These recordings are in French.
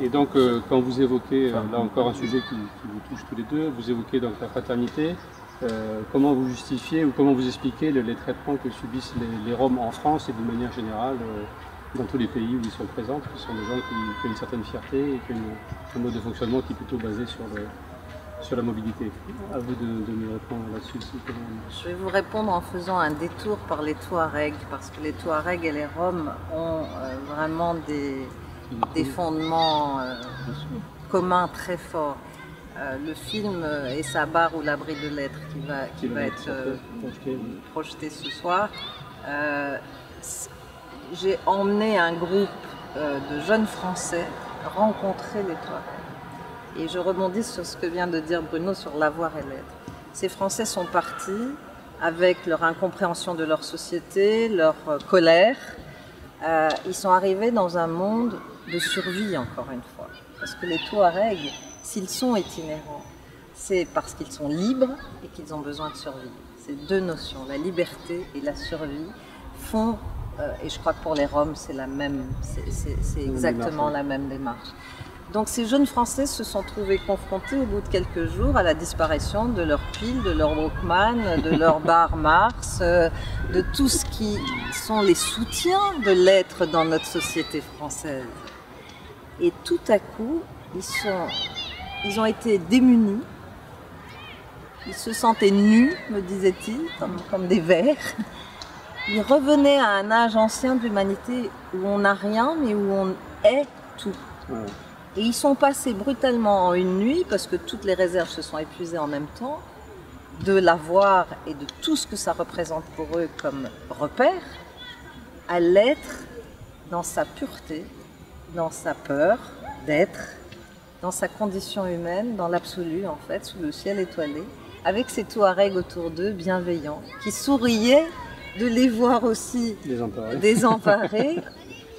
Et donc, quand vous évoquez, là encore un sujet qui vous touche tous les deux, vous évoquez donc la fraternité, comment vous justifiez ou comment vous expliquez les traitements que subissent les Roms en France et d'une manière générale dans tous les pays où ils sont présents, qui sont des gens qui ont une certaine fierté et qui ont un mode de fonctionnement qui est plutôt basé sur la mobilité. À vous de me répondre là-dessus. Je vais vous répondre en faisant un détour par les Touaregs, parce que les Touaregs et les Roms ont vraiment des fondements communs très forts. Le film Essabar ou l'abri de lettres qui va être projeté ce soir, j'ai emmené un groupe de jeunes Français rencontrer les Touaregs. Et je rebondis sur ce que vient de dire Bruno sur l'avoir et l'être. Ces Français sont partis avec leur incompréhension de leur société, leur colère. Ils sont arrivés dans un monde de survie, encore une fois. Parce que les Touaregs, s'ils sont itinérants, c'est parce qu'ils sont libres et qu'ils ont besoin de survivre. Ces deux notions, la liberté et la survie, font, et je crois que pour les Roms, c'est la même, c'est exactement la même démarche. Donc ces jeunes Français se sont trouvés confrontés au bout de quelques jours à la disparition de leur pile, de leur Walkman, de leur bar Mars, de tout ce qui sont les soutiens de l'être dans notre société française. Et tout à coup, ils ont été démunis, ils se sentaient nus, me disait-il, comme des vers. Ils revenaient à un âge ancien de l'humanité où on n'a rien mais où on est tout. Et ils sont passés brutalement en une nuit, parce que toutes les réserves se sont épuisées en même temps, de l'avoir et de tout ce que ça représente pour eux comme repère, à l'être dans sa pureté, dans sa peur d'être, dans sa condition humaine, dans l'absolu en fait, sous le ciel étoilé, avec ces Touaregs autour d'eux, bienveillants, qui souriaient de les voir aussi désemparés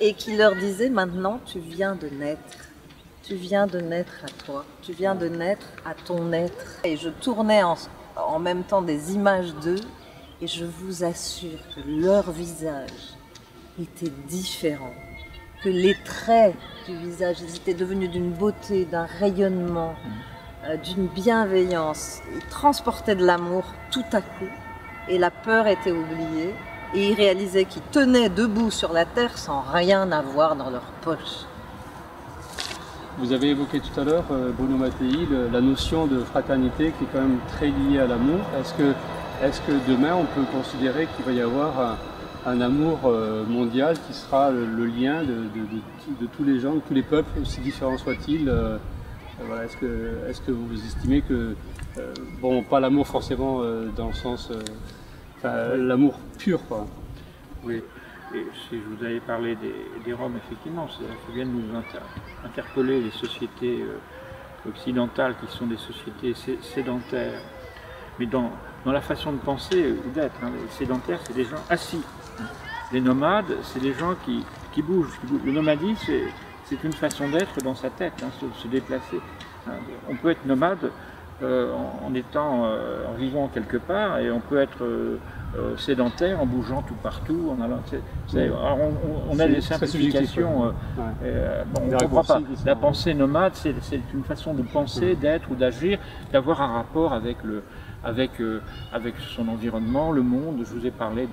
et qui leur disaient « maintenant tu viens de naître ». Tu viens de naître à toi, tu viens de naître à ton être. Et je tournais en même temps des images d'eux et je vous assure que leur visage était différent, que les traits du visage, ils étaient devenus d'une beauté, d'un rayonnement, d'une bienveillance. Ils transportaient de l'amour tout à coup et la peur était oubliée et ils réalisaient qu'ils tenaient debout sur la terre sans rien avoir dans leur poche. Vous avez évoqué tout à l'heure, Bruno Mattei, la notion de fraternité qui est quand même très liée à l'amour. Est-ce que demain on peut considérer qu'il va y avoir un amour mondial qui sera le lien de tous les gens, de tous les peuples, aussi différents soient-ils voilà, est-ce que vous estimez que, bon, pas l'amour forcément dans le sens, l'amour pur, quoi. Oui. Et si je vous avais parlé des Roms, effectivement, ça vient de nous interpeller les sociétés occidentales qui sont des sociétés sédentaires. Mais dans la façon de penser ou d'être, les sédentaires, c'est des gens assis. Les nomades, c'est des gens qui bougent. Le nomadisme, c'est une façon d'être dans sa tête, se déplacer. On peut être nomade en vivant quelque part, et on peut être sédentaire en bougeant tout partout, en allant. On a des simplifications. On ne comprend pas. La pensée nomade, c'est une façon de penser, d'être ou d'agir, d'avoir un rapport avec son environnement, le monde. Je vous ai parlé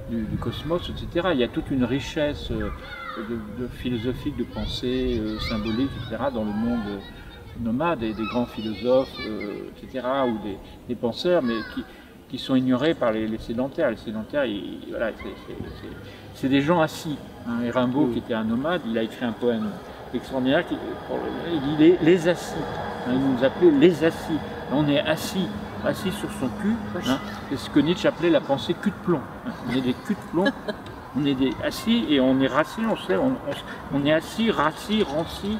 du cosmos, etc. Il y a toute une richesse de philosophique, de pensée symbolique, etc. dans le monde nomade, et des grands philosophes, etc. ou des penseurs, mais qui sont ignorés par les sédentaires. Les sédentaires, voilà, c'est des gens assis. Et Rimbaud, qui était un nomade, il a écrit un poème extraordinaire, il dit les assis. Il nous appelait les assis. On est assis sur son cul. C'est ce que Nietzsche appelait la pensée cul de plomb. On est des culs de plomb, on est des assis et on est rassis, on est assis, rassis, rancis,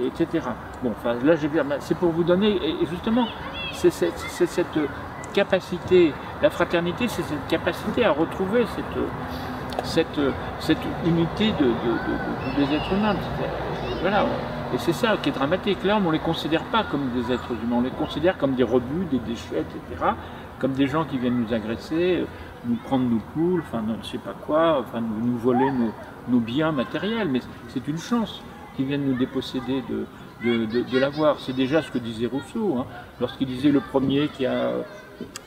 etc. Bon, enfin, là, c'est pour vous donner, et justement, c'est cette capacité, la fraternité, c'est cette capacité à retrouver cette unité des êtres humains. Voilà. Et c'est ça qui est dramatique. Là, on ne les considère pas comme des êtres humains, on les considère comme des rebuts, des déchets, etc. Comme des gens qui viennent nous agresser, nous prendre nos poules, enfin, je ne sais pas quoi, enfin, nous voler nos biens matériels. Mais c'est une chance qui viennent nous déposséder de l'avoir. C'est déjà ce que disait Rousseau, hein, lorsqu'il disait le premier qui a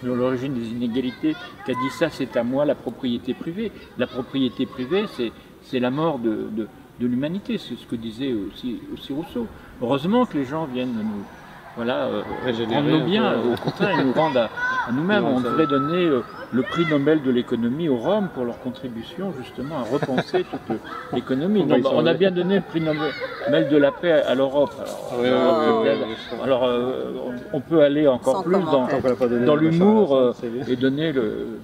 l'origine des inégalités, qui a dit ça, c'est à moi la propriété privée. La propriété privée, c'est la mort de l'humanité, c'est ce que disait aussi Rousseau. Heureusement que les gens viennent nous rendre nos biens, au contraire, ils nous rendent à nous-mêmes. On devrait donner le prix Nobel de l'économie aux Roms pour leur contribution justement à repenser toute l'économie. On a bien donné le prix Nobel de la paix à l'Europe. Alors, on peut aller encore plus dans l'humour et donner le...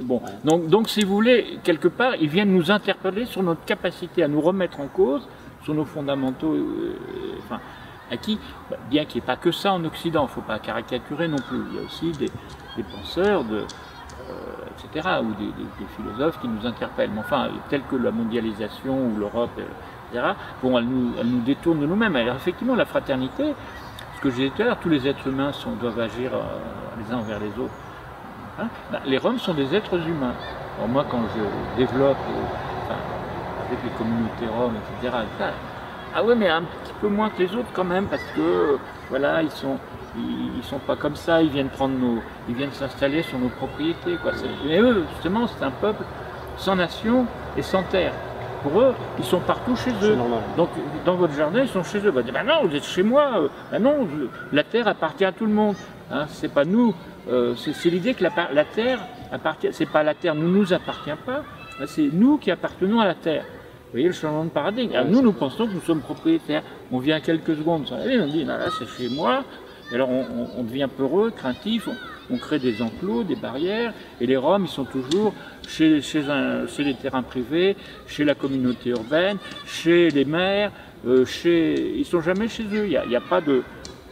Bon. Donc si vous voulez, quelque part, ils viennent nous interpeller sur notre capacité à nous remettre en cause, sur nos fondamentaux acquis, bien qu'il n'y ait pas que ça en Occident, il ne faut pas caricaturer non plus. Il y a aussi des penseurs, etc., ou des philosophes qui nous interpellent. Mais enfin, tels que la mondialisation ou l'Europe, etc., bon, elle nous détourne de nous-mêmes. Alors effectivement, la fraternité, ce que j'ai dit tout à l'heure, tous les êtres humains doivent agir les uns envers les autres. Hein, les Roms sont des êtres humains. Alors moi, quand je développe, avec les communautés roms, etc., ah ouais, mais un petit peu moins que les autres quand même, parce que voilà, ils sont pas comme ça, ils viennent s'installer sur nos propriétés, quoi. Mais eux, justement, c'est un peuple sans nation et sans terre. Pour eux, ils sont partout chez eux. Donc, dans votre jardin, ils sont chez eux. Bah non, vous êtes chez moi. Bah non, la terre appartient à tout le monde. Hein, c'est pas nous. C'est l'idée que la terre appartient. C'est pas la terre, ne nous appartient pas. C'est nous qui appartenons à la terre. Vous voyez le changement de paradigme. Alors nous pensons que nous sommes propriétaires. On vient quelques secondes, on dit, là c'est chez moi. Et alors on devient peureux, craintif, on crée des enclos, des barrières. Et les Roms, ils sont toujours chez les terrains privés, chez la communauté urbaine, chez les maires, ils ne sont jamais chez eux. Il n'y a pas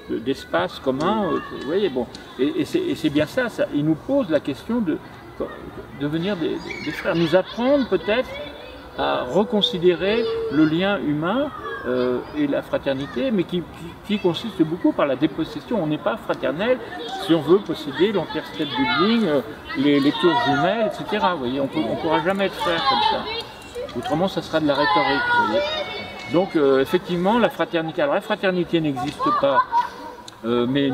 d'espace commun. Vous voyez, bon. Et c'est bien ça. Ils nous posent la question de devenir des frères. Nous apprendre peut-être à reconsidérer le lien humain et la fraternité, mais qui consiste beaucoup par la dépossession. On n'est pas fraternel si on veut posséder l'Empire State Building, les tours jumelles, etc. Vous voyez, on ne pourra jamais être frère comme ça. Autrement, ça sera de la rhétorique. Vous voyez. Donc, effectivement, la fraternité. Alors, la fraternité n'existe pas, mais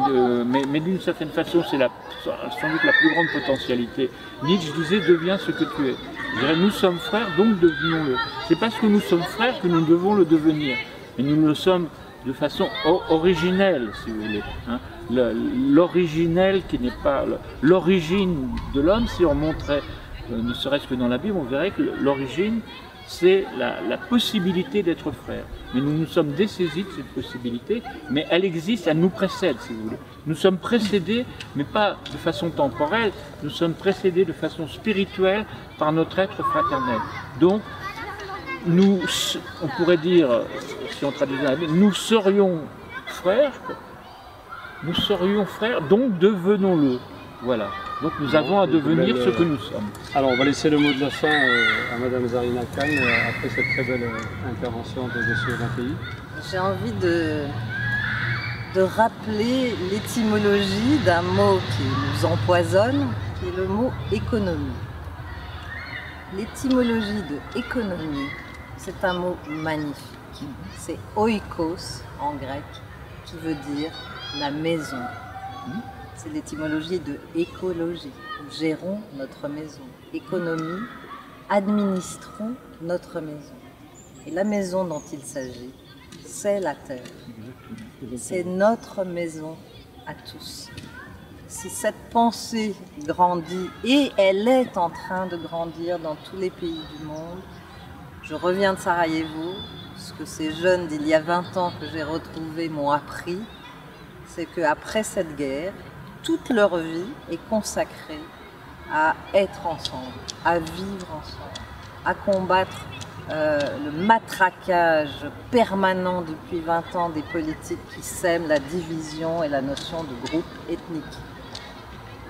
d'une certaine façon, c'est sans doute la plus grande potentialité. Nietzsche disait « deviens ce que tu es ». Je dirais, nous sommes frères, donc devenons-le. C'est parce que nous sommes frères que nous devons le devenir. Et nous le sommes de façon originelle, si vous voulez. Hein. L'originel qui n'est pas... L'origine de l'homme, si on montrait, ne serait-ce que dans la Bible, on verrait que l'origine, c'est la possibilité d'être frère. Mais nous nous sommes dessaisis de cette possibilité, mais elle existe, elle nous précède, si vous voulez. Nous sommes précédés, mais pas de façon temporelle, nous sommes précédés de façon spirituelle par notre être fraternel. Donc, on pourrait dire, si on traduisait la Bible, nous serions frères, donc devenons-le. Voilà. Donc nous avons à devenir ce que nous sommes. Alors on va laisser le mot de la fin à Madame Zarina Khan après cette très belle intervention de M. Mattei. J'ai envie de rappeler l'étymologie d'un mot qui nous empoisonne, qui est le mot économie. L'étymologie de économie, c'est un mot magnifique. C'est oikos en grec, qui veut dire la maison. C'est l'étymologie de écologie. Nous gérons notre maison. Économie, administrons notre maison. Et la maison dont il s'agit, c'est la terre. C'est notre maison à tous. Si cette pensée grandit, et elle est en train de grandir dans tous les pays du monde, je reviens de Sarajevo, ce que ces jeunes d'il y a 20 ans que j'ai retrouvés m'ont appris, c'est qu'après cette guerre, toute leur vie est consacrée à être ensemble, à vivre ensemble, à combattre le matraquage permanent depuis 20 ans des politiques qui sèment la division et la notion de groupe ethnique.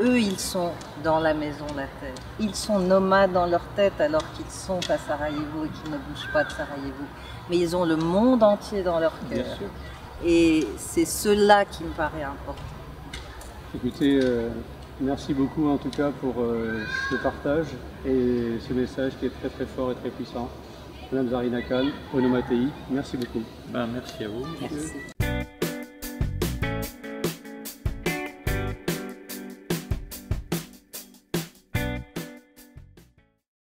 Eux, ils sont dans la maison la terre. Ils sont nomades dans leur tête alors qu'ils sont à Sarajevo et qu'ils ne bougent pas de Sarajevo. Mais ils ont le monde entier dans leur cœur. Et c'est cela qui me paraît important. Écoutez, merci beaucoup en tout cas pour ce partage et ce message qui est très très fort et très puissant. Madame Zarina Khan, Bruno Mattei, merci beaucoup. Ben, merci à vous. Merci.